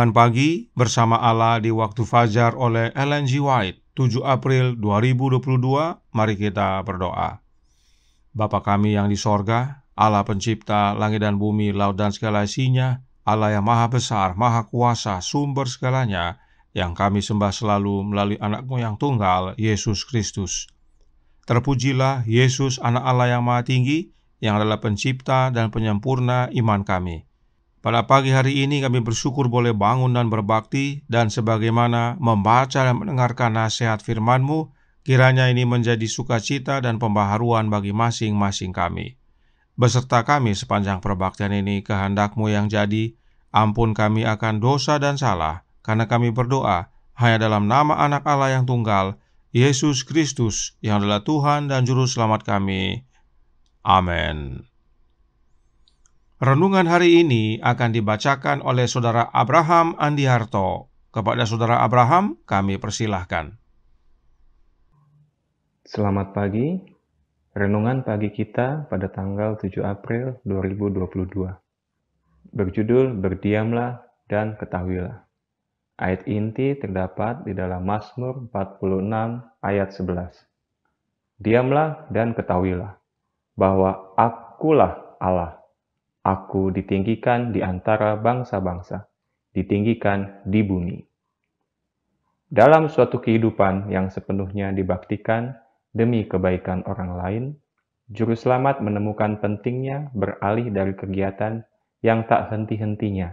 Renungan Pagi bersama Allah di waktu fajar oleh Ellen G. White, 7 April 2022. Mari kita berdoa. Bapa kami yang di sorga, Allah pencipta langit dan bumi, laut dan segala isinya, Allah yang maha besar, maha kuasa, sumber segalanya, yang kami sembah selalu melalui anak-Mu yang tunggal, Yesus Kristus. Terpujilah Yesus, anak Allah yang maha tinggi, yang adalah pencipta dan penyempurna iman kami. Pada pagi hari ini kami bersyukur boleh bangun dan berbakti, dan sebagaimana membaca dan mendengarkan nasihat firman-Mu, kiranya ini menjadi sukacita dan pembaharuan bagi masing-masing kami. Beserta kami sepanjang perbaktian ini, kehendak-Mu yang jadi, ampun kami akan dosa dan salah, karena kami berdoa hanya dalam nama anak Allah yang tunggal, Yesus Kristus, yang adalah Tuhan dan Juru Selamat kami. Amin. Renungan hari ini akan dibacakan oleh Saudara Abraham Andiharto. Kepada Saudara Abraham, kami persilahkan. Selamat pagi. Renungan pagi kita pada tanggal 7 April 2022. Berjudul Berdiamlah dan Ketahuilah. Ayat inti terdapat di dalam Mazmur 46 ayat 11. Diamlah dan ketahuilah bahwa Akulah Allah. Aku ditinggikan di antara bangsa-bangsa, ditinggikan di bumi. Dalam suatu kehidupan yang sepenuhnya dibaktikan demi kebaikan orang lain, Juru Selamat menemukan pentingnya beralih dari kegiatan yang tak henti-hentinya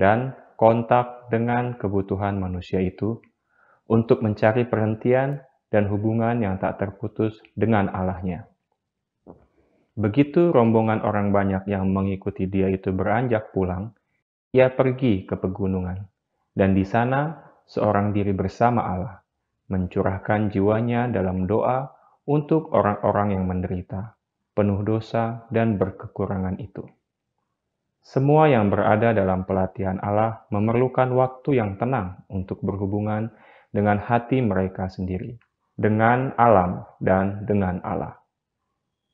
dan kontak dengan kebutuhan manusia itu untuk mencari perhentian dan hubungan yang tak terputus dengan Allahnya. Begitu rombongan orang banyak yang mengikuti dia itu beranjak pulang, ia pergi ke pegunungan, dan di sana seorang diri bersama Allah, mencurahkan jiwanya dalam doa untuk orang-orang yang menderita, penuh dosa dan berkekurangan itu. Semua yang berada dalam pelatihan Allah memerlukan waktu yang tenang untuk berhubungan dengan hati mereka sendiri, dengan alam dan dengan Allah.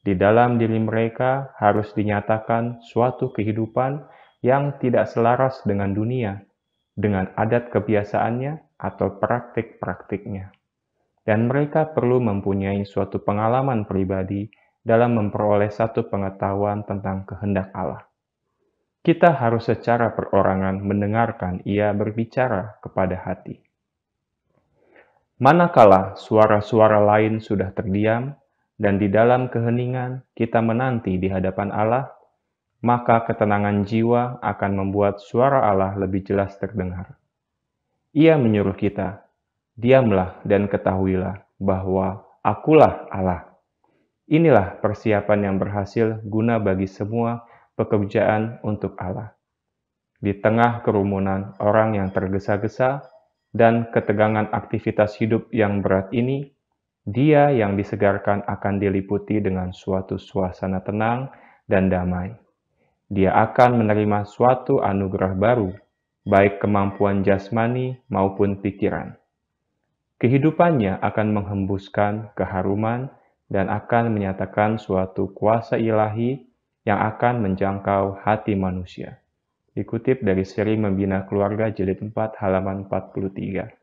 Di dalam diri mereka harus dinyatakan suatu kehidupan yang tidak selaras dengan dunia, dengan adat kebiasaannya atau praktik-praktiknya. Dan mereka perlu mempunyai suatu pengalaman pribadi dalam memperoleh satu pengetahuan tentang kehendak Allah. Kita harus secara perorangan mendengarkan ia berbicara kepada hati. Manakala suara-suara lain sudah terdiam, dan di dalam keheningan kita menanti di hadapan Allah, maka ketenangan jiwa akan membuat suara Allah lebih jelas terdengar. Ia menyuruh kita, diamlah dan ketahuilah bahwa Akulah Allah. Inilah persiapan yang berhasil guna bagi semua pekerjaan untuk Allah. Di tengah kerumunan orang yang tergesa-gesa dan ketegangan aktivitas hidup yang berat ini, Dia yang disegarkan akan diliputi dengan suatu suasana tenang dan damai. Dia akan menerima suatu anugerah baru, baik kemampuan jasmani maupun pikiran. Kehidupannya akan menghembuskan keharuman dan akan menyatakan suatu kuasa ilahi yang akan menjangkau hati manusia. Dikutip dari seri Membina Keluarga Jilid 4 halaman 43.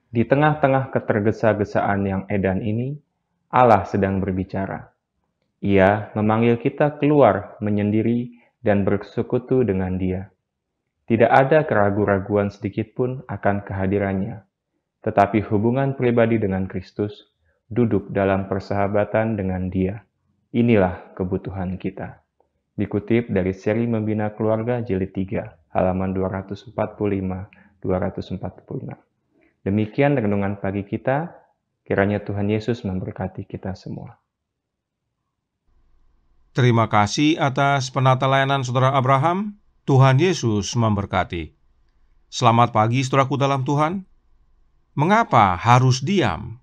Di tengah-tengah ketergesa-gesaan yang edan ini, Allah sedang berbicara. Ia memanggil kita keluar menyendiri dan bersekutu dengan Dia. Tidak ada keraguan-raguan sedikit pun akan kehadirannya, tetapi hubungan pribadi dengan Kristus, duduk dalam persahabatan dengan Dia. Inilah kebutuhan kita. Dikutip dari seri Membina Keluarga Jilid 3, halaman 245-246. Demikian renungan pagi kita, kiranya Tuhan Yesus memberkati kita semua. Terima kasih atas penata layanan Saudara Abraham. Tuhan Yesus memberkati. Selamat pagi saudaraku dalam Tuhan. Mengapa harus diam?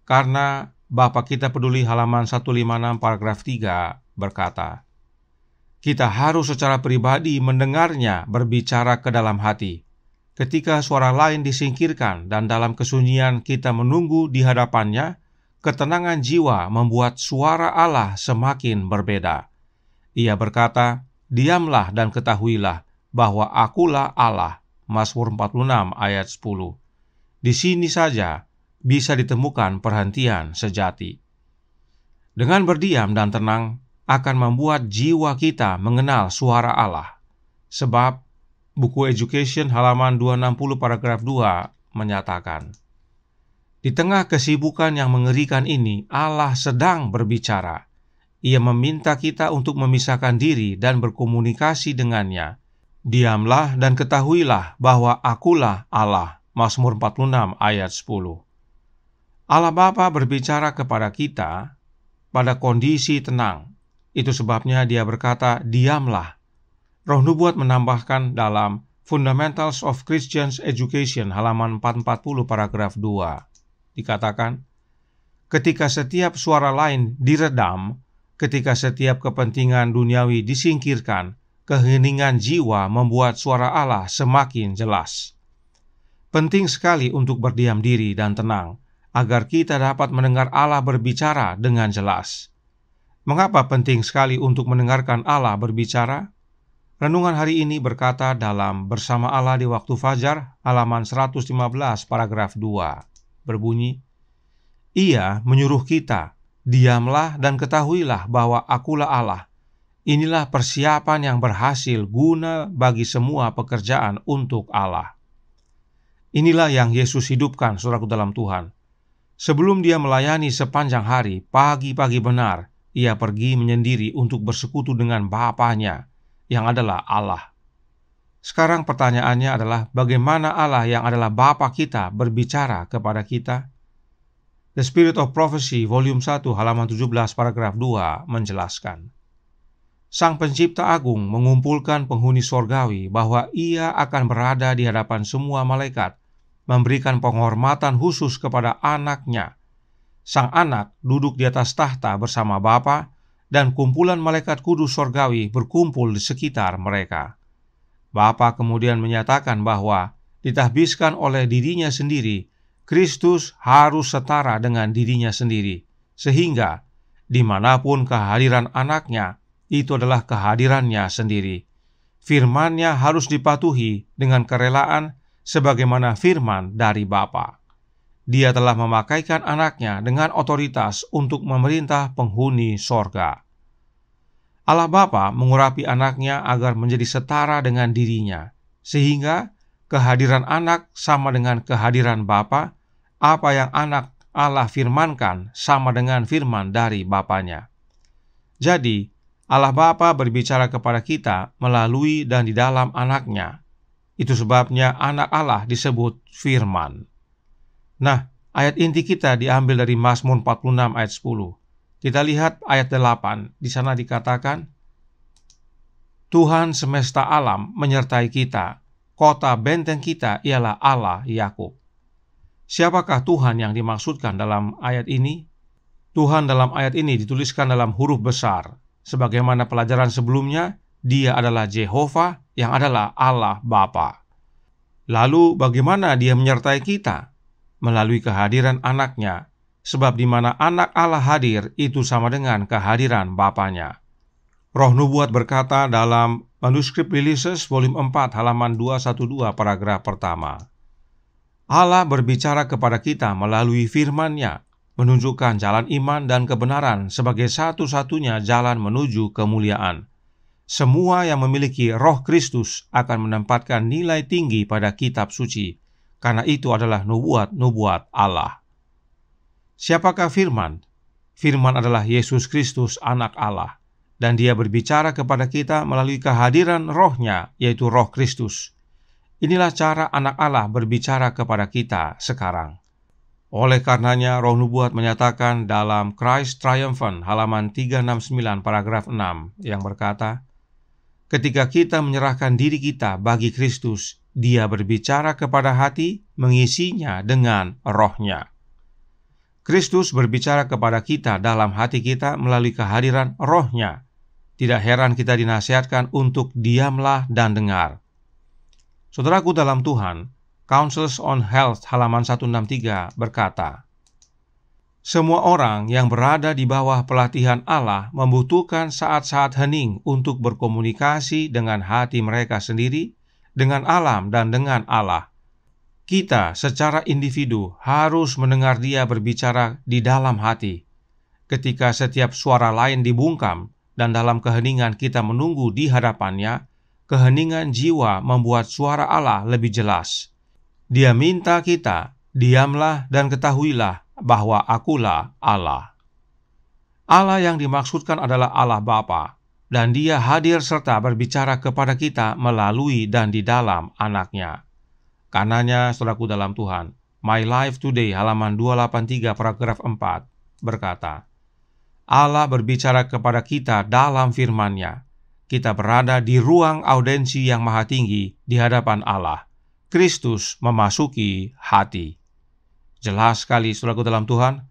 Karena Bapa kita peduli halaman 156 paragraf 3 berkata, kita harus secara pribadi mendengarnya berbicara ke dalam hati. Ketika suara lain disingkirkan dan dalam kesunyian kita menunggu di hadapannya, ketenangan jiwa membuat suara Allah semakin berbeda. Ia berkata, diamlah dan ketahuilah bahwa akulah Allah. Mazmur 46 ayat 10. Di sini saja bisa ditemukan perhentian sejati. Dengan berdiam dan tenang akan membuat jiwa kita mengenal suara Allah. Sebab buku Education halaman 260 paragraf 2 menyatakan, di tengah kesibukan yang mengerikan ini, Allah sedang berbicara. Ia meminta kita untuk memisahkan diri dan berkomunikasi dengannya. Diamlah dan ketahuilah bahwa akulah Allah. Mazmur 46 ayat 10. Allah Bapa berbicara kepada kita pada kondisi tenang. Itu sebabnya Dia berkata, diamlah. Roh Nubuat menambahkan dalam Fundamentals of Christian Education halaman 440 paragraf 2. Dikatakan, ketika setiap suara lain diredam, ketika setiap kepentingan duniawi disingkirkan, keheningan jiwa membuat suara Allah semakin jelas. Penting sekali untuk berdiam diri dan tenang, agar kita dapat mendengar Allah berbicara dengan jelas. Mengapa penting sekali untuk mendengarkan Allah berbicara? Renungan hari ini berkata dalam Bersama Allah di Waktu Fajar, halaman 115 paragraf 2, berbunyi, Ia menyuruh kita, diamlah dan ketahuilah bahwa akulah Allah. Inilah persiapan yang berhasil guna bagi semua pekerjaan untuk Allah. Inilah yang Yesus hidupkan, saudaraku dalam Tuhan. Sebelum Dia melayani sepanjang hari, pagi-pagi benar, Ia pergi menyendiri untuk bersekutu dengan Bapanya, yang adalah Allah. Sekarang pertanyaannya adalah, bagaimana Allah yang adalah Bapa kita berbicara kepada kita? The Spirit of Prophecy, volume 1, halaman 17, paragraf 2, menjelaskan. Sang Pencipta Agung mengumpulkan penghuni sorgawi bahwa Ia akan berada di hadapan semua malaikat, memberikan penghormatan khusus kepada Anak-Nya. Sang Anak duduk di atas tahta bersama Bapa, dan kumpulan malaikat kudus sorgawi berkumpul di sekitar mereka. Bapa kemudian menyatakan bahwa ditahbiskan oleh dirinya sendiri, Kristus harus setara dengan dirinya sendiri, sehingga dimanapun kehadiran Anak-Nya, itu adalah kehadirannya sendiri. Firman-Nya harus dipatuhi dengan kerelaan sebagaimana firman dari Bapa. Dia telah memakaikan Anak-Nya dengan otoritas untuk memerintah penghuni sorga. Allah Bapa mengurapi Anak-Nya agar menjadi setara dengan dirinya, sehingga kehadiran Anak sama dengan kehadiran Bapa. Apa yang Anak Allah firmankan sama dengan firman dari Bapanya. Jadi, Allah Bapa berbicara kepada kita melalui dan di dalam Anak-Nya. Itu sebabnya Anak Allah disebut firman. Nah, ayat inti kita diambil dari Mazmur 46 ayat 10. Kita lihat ayat 8. Di sana dikatakan, Tuhan semesta alam menyertai kita. Kota benteng kita ialah Allah Yakub. Siapakah Tuhan yang dimaksudkan dalam ayat ini? Tuhan dalam ayat ini dituliskan dalam huruf besar. Sebagaimana pelajaran sebelumnya, Dia adalah Jehovah yang adalah Allah Bapa. Lalu bagaimana Dia menyertai kita? Melalui kehadiran Anak-Nya. Sebab di mana Anak Allah hadir, itu sama dengan kehadiran Bapanya. Roh Nubuat berkata dalam Manuskrip Releases volume 4 halaman 212 paragraf pertama. Allah berbicara kepada kita melalui firman-Nya, menunjukkan jalan iman dan kebenaran sebagai satu-satunya jalan menuju kemuliaan. Semua yang memiliki Roh Kristus akan menempatkan nilai tinggi pada kitab suci, karena itu adalah nubuat-nubuat Allah. Siapakah firman? Firman adalah Yesus Kristus, Anak Allah, dan Dia berbicara kepada kita melalui kehadiran Roh-Nya, yaitu Roh Kristus. Inilah cara Anak Allah berbicara kepada kita sekarang. Oleh karenanya, Roh Nubuat menyatakan dalam Christ Triumphant halaman 369 paragraf 6 yang berkata, ketika kita menyerahkan diri kita bagi Kristus, Dia berbicara kepada hati, mengisinya dengan Roh-Nya. Kristus berbicara kepada kita dalam hati kita melalui kehadiran Roh-Nya. Tidak heran kita dinasihatkan untuk diamlah dan dengar. Saudaraku dalam Tuhan, Counsels on Health halaman 163 berkata, Semua orang yang berada di bawah pelatihan Allah membutuhkan saat-saat hening untuk berkomunikasi dengan hati mereka sendiri, dengan alam dan dengan Allah. Kita secara individu harus mendengar Dia berbicara di dalam hati. Ketika setiap suara lain dibungkam dan dalam keheningan kita menunggu di hadapannya, keheningan jiwa membuat suara Allah lebih jelas. Dia minta kita, diamlah dan ketahuilah bahwa Akulah Allah. Allah yang dimaksudkan adalah Allah Bapa, dan Dia hadir serta berbicara kepada kita melalui dan di dalam Anak-Nya. Karenanya, saudaraku dalam Tuhan, My Life Today halaman 283 paragraf 4 berkata, Allah berbicara kepada kita dalam firman-Nya. Kita berada di ruang audensi yang maha tinggi di hadapan Allah. Kristus memasuki hati. Jelas sekali, saudaraku dalam Tuhan,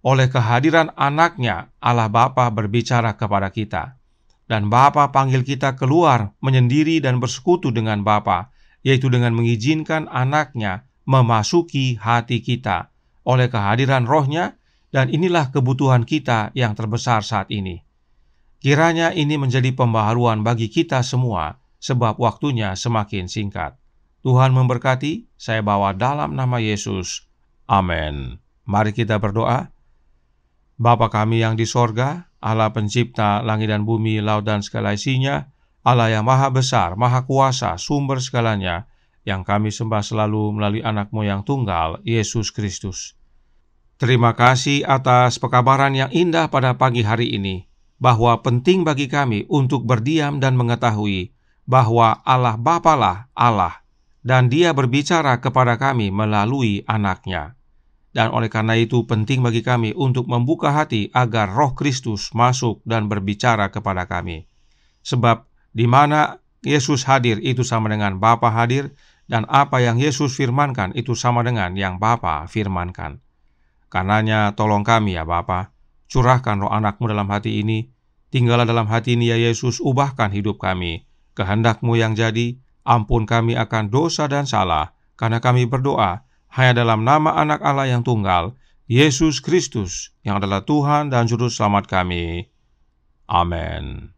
oleh kehadiran Anak-Nya, Allah Bapa berbicara kepada kita. Dan Bapa panggil kita keluar, menyendiri dan bersekutu dengan Bapa, yaitu dengan mengizinkan Anak-Nya memasuki hati kita oleh kehadiran Roh-Nya, dan inilah kebutuhan kita yang terbesar saat ini. Kiranya ini menjadi pembaharuan bagi kita semua, sebab waktunya semakin singkat. Tuhan memberkati, saya bawa dalam nama Yesus. Amin. Mari kita berdoa. Bapa kami yang di sorga, Allah pencipta langit dan bumi, laut dan segala isinya, Allah yang maha besar, maha kuasa, sumber segalanya, yang kami sembah selalu melalui anak-Mu yang tunggal, Yesus Kristus. Terima kasih atas pekabaran yang indah pada pagi hari ini, bahwa penting bagi kami untuk berdiam dan mengetahui bahwa Allah Bapalah Allah, dan Dia berbicara kepada kami melalui Anak-Nya. Dan oleh karena itu penting bagi kami untuk membuka hati agar Roh Kristus masuk dan berbicara kepada kami. Sebab di mana Yesus hadir itu sama dengan Bapa hadir, dan apa yang Yesus firmankan itu sama dengan yang Bapa firmankan. Karenanya tolong kami ya Bapa, curahkan Roh Anak-Mu dalam hati ini, tinggallah dalam hati ini ya Yesus, ubahkan hidup kami, kehendak-Mu yang jadi, ampun kami akan dosa dan salah, karena kami berdoa hanya dalam nama Anak Allah yang tunggal, Yesus Kristus, yang adalah Tuhan dan Juru Selamat kami. Amin.